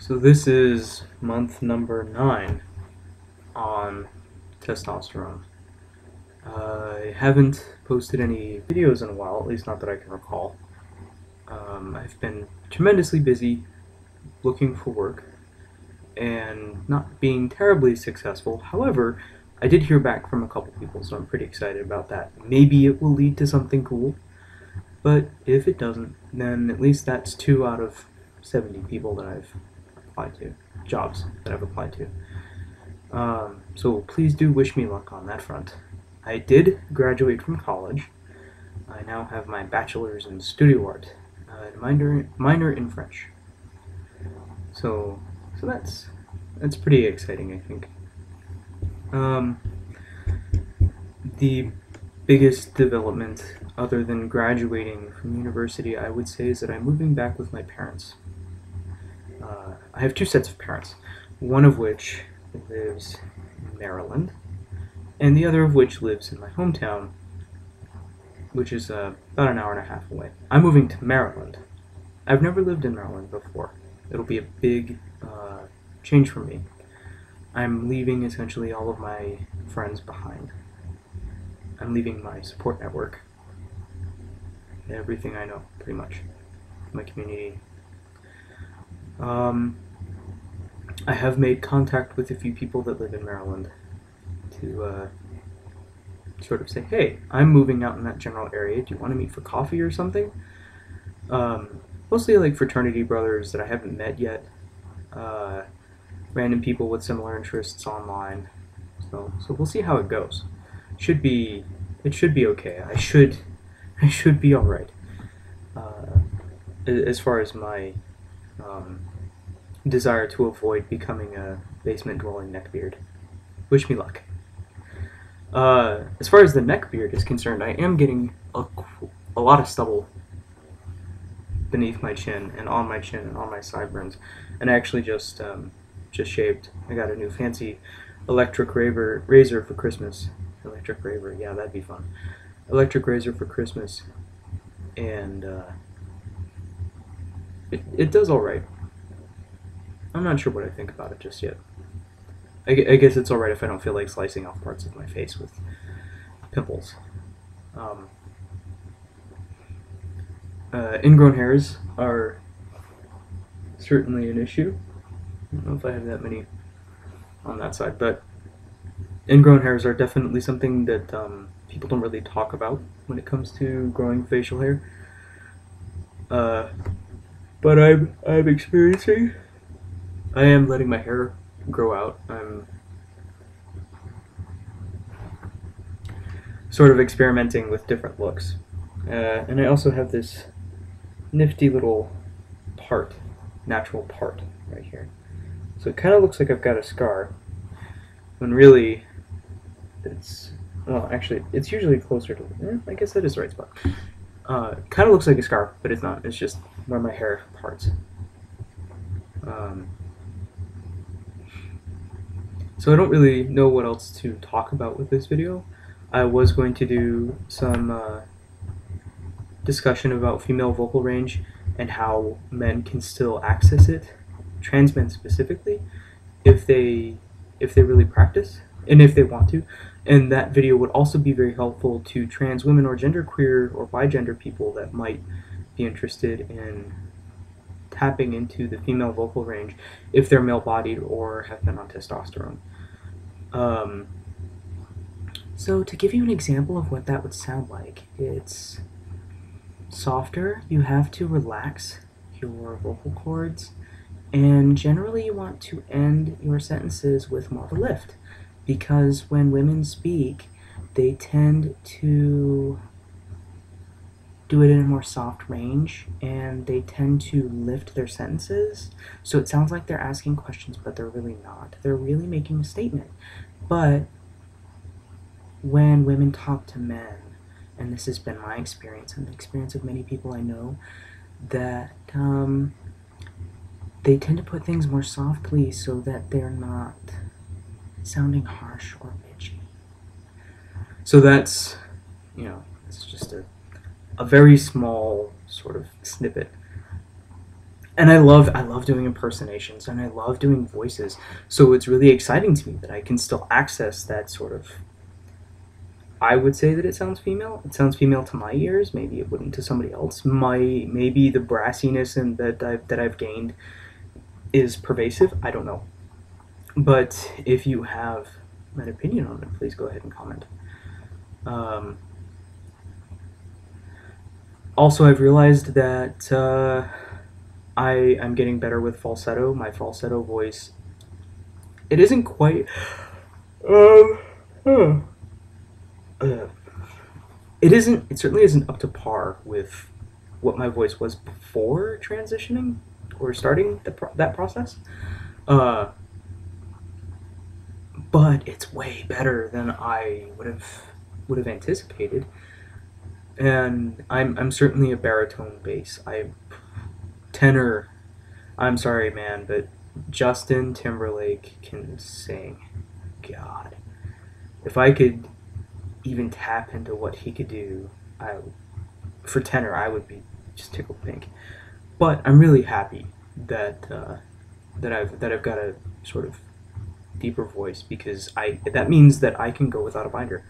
So this is month number 9 on testosterone. I haven't posted any videos in a while, at least not that I can recall. I've been tremendously busy looking for work and not being terribly successful. However, I did hear back from a couple people, so I'm pretty excited about that. Maybe it will lead to something cool, but if it doesn't, then at least that's 2 out of 70 people that I've applied to, jobs that I've applied to. So please do wish me luck on that front. I did graduate from college. I now have my bachelor's in studio art, minor in French. So that's pretty exciting, I think. The biggest development, other than graduating from university, I would say, is that I'm moving back with my parents. I have 2 sets of parents, one of which lives in Maryland, and the other of which lives in my hometown, which is about an hour and a half away. I'm moving to Maryland. I've never lived in Maryland before. It'll be a big change for me. I'm leaving essentially all of my friends behind. I'm leaving my support network, everything I know, pretty much, my community. I have made contact with a few people that live in Maryland to sort of say, hey, I'm moving out in that general area. Do you want to meet for coffee or something? Mostly like fraternity brothers that I haven't met yet. Random people with similar interests online. So we'll see how it goes. It should be okay. I should be all right. As far as my desire to avoid becoming a basement dwelling neckbeard. Wish me luck. As far as the neckbeard is concerned, I am getting a lot of stubble beneath my chin and on my chin and on my sideburns, and I actually just shaved. I got a new fancy electric razor for Christmas. Electric razor, yeah, that'd be fun. Electric razor for Christmas, and it does all right. I'm not sure what I think about it just yet. I guess it's alright if I don't feel like slicing off parts of my face with pimples. Ingrown hairs are certainly an issue. I don't know if I have that many on that side, but ingrown hairs are definitely something that people don't really talk about when it comes to growing facial hair. But I'm experiencing. I am letting my hair grow out. I'm sort of experimenting with different looks. And I also have this nifty little natural part right here. So it kind of looks like I've got a scar, when really actually, it's usually closer to, I guess that is the right spot. Kind of looks like a scar, but it's not. It's just where my hair parts. So I don't really know what else to talk about with this video. I was going to do some discussion about female vocal range and how men can still access it, trans men specifically, if they really practice and if they want to. And that video would also be very helpful to trans women or genderqueer or bigender people that might be interested in tapping into the female vocal range if they're male-bodied or have been on testosterone. So to give you an example of what that would sound like, it's softer. You have to relax your vocal cords, and generally you want to end your sentences with more of a lift, because when women speak, they tend to do it in a more soft range, and they tend to lift their sentences, so it sounds like they're asking questions, but they're really not. They're really making a statement. But when women talk to men, and this has been my experience and the experience of many people I know, that they tend to put things more softly so that they're not sounding harsh or bitchy. So that's, it's just a very small sort of snippet. and I love doing impersonations, and I love doing voices. So it's really exciting to me that I can still access that sort of. I would say that it sounds female. It sounds female to my ears. Maybe it wouldn't to somebody else. Maybe the brassiness and that I've gained is pervasive. I don't know. But if you have an opinion on it, please go ahead and comment. Um, Also, I've realized that I'm getting better with falsetto. My falsetto voice, it isn't quite. Um, uh, uh, it isn't. It certainly isn't up to par with what my voice was before transitioning or starting that process. Uh, but it's way better than I would have anticipated. And I'm certainly a baritone bass. I tenor. I'm sorry, man, but Justin Timberlake can sing. God, if I could even tap into what he could do, I for tenor I would be just tickled pink. But I'm really happy that that I've got a sort of deeper voice because I that means that I can go without a binder.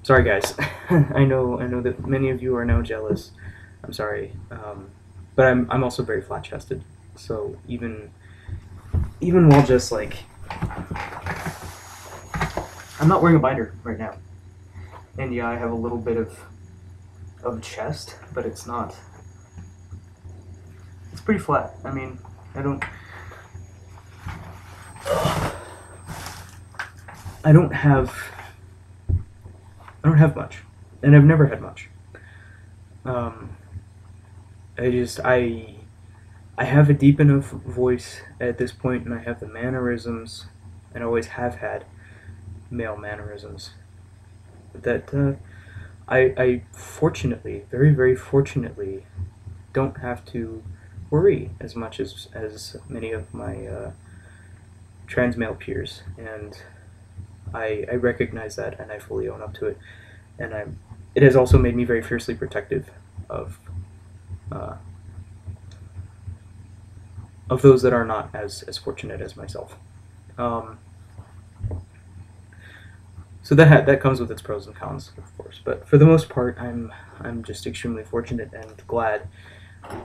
Sorry, guys. I know that many of you are now jealous. I'm sorry, but I'm also very flat chested. So even while just like I'm not wearing a binder right now, and yeah, I have a little bit of chest, but it's not. It's pretty flat. I mean, I don't. I don't have. I don't have much, and I've never had much. Um, I have a deep enough voice at this point, and I have the mannerisms, and always have had male mannerisms. That I fortunately, very very fortunately, don't have to worry as much as many of my trans male peers, and I recognize that and I fully own up to it. And it has also made me very fiercely protective of uh, of those that are not as fortunate as myself. Um, so that comes with its pros and cons, of course. But for the most part, I'm just extremely fortunate and glad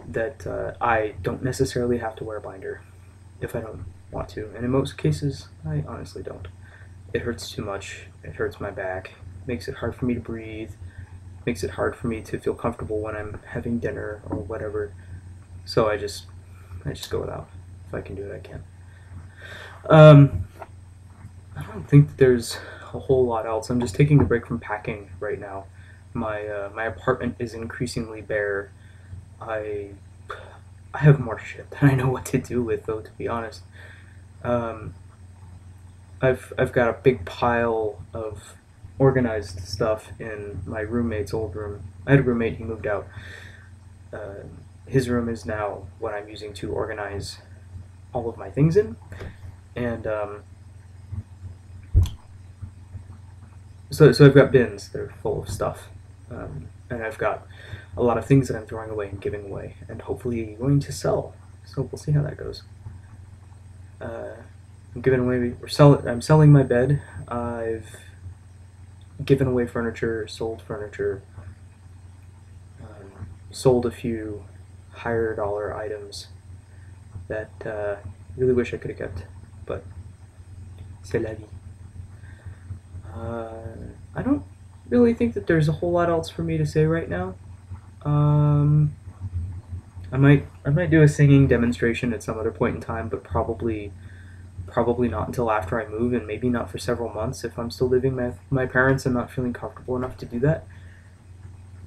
that I don't necessarily have to wear a binder if I don't want to. And in most cases, I honestly don't. It hurts too much. It hurts my back. Makes it hard for me to breathe. Makes it hard for me to feel comfortable when I'm having dinner or whatever. So I just go without. If I can do it, I can. Um, I don't think that there's a whole lot else. I'm just taking a break from packing right now. My apartment is increasingly bare. I I have more shit than I know what to do with, though. To be honest, um, I've got a big pile of organized stuff in my roommate's old room. I had a roommate. He moved out. Uh, his room is now what I'm using to organize all of my things in, and so I've got bins that are full of stuff, and I've got a lot of things that I'm throwing away and giving away, and hopefully going to sell. So we'll see how that goes. Uh, I'm giving away. I'm selling my bed. I've given away furniture, sold furniture, sold a few higher dollar items that really wish I could have kept, but c'est la vie. I don't really think that there's a whole lot else for me to say right now. Um, I might do a singing demonstration at some other point in time, but probably not until after I move, and maybe not for several months if I'm still living with my parents and not feeling comfortable enough to do that.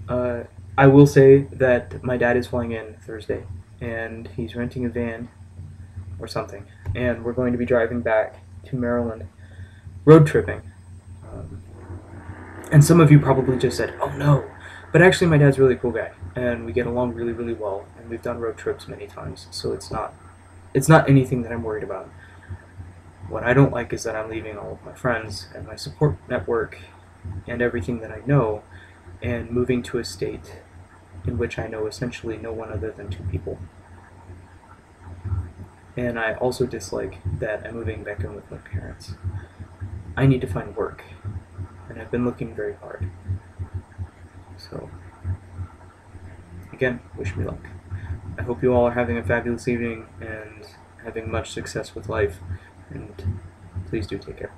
Uh, I will say that my dad is flying in Thursday, and he's renting a van or something, and we're going to be driving back to Maryland, road tripping. Um, and some of you probably just said, "Oh no," but actually, my dad's a really cool guy, and we get along really, really well, and we've done road trips many times, so it's not anything that I'm worried about. What I don't like is that I'm leaving all of my friends and my support network and everything that I know, and moving to a state in which I know essentially no one other than two people. And I also dislike that I'm moving back in with my parents. I need to find work, and I've been looking very hard. So, again, wish me luck. I hope you all are having a fabulous evening and having much success with life, and please do take care.